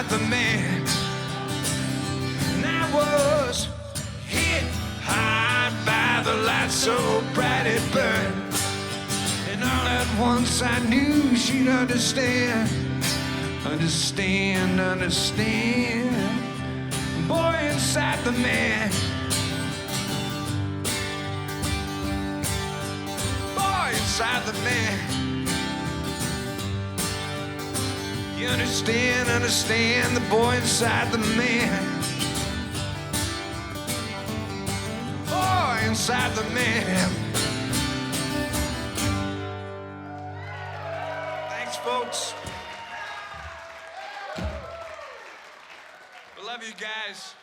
the man. And I was hit hard by the light so bright it burned. And all at once I knew she'd understand. Understand, understand. Boy inside the man. Boy inside the man. You understand, understand the boy inside the man. Boy inside the man. Thanks, folks. I love you guys.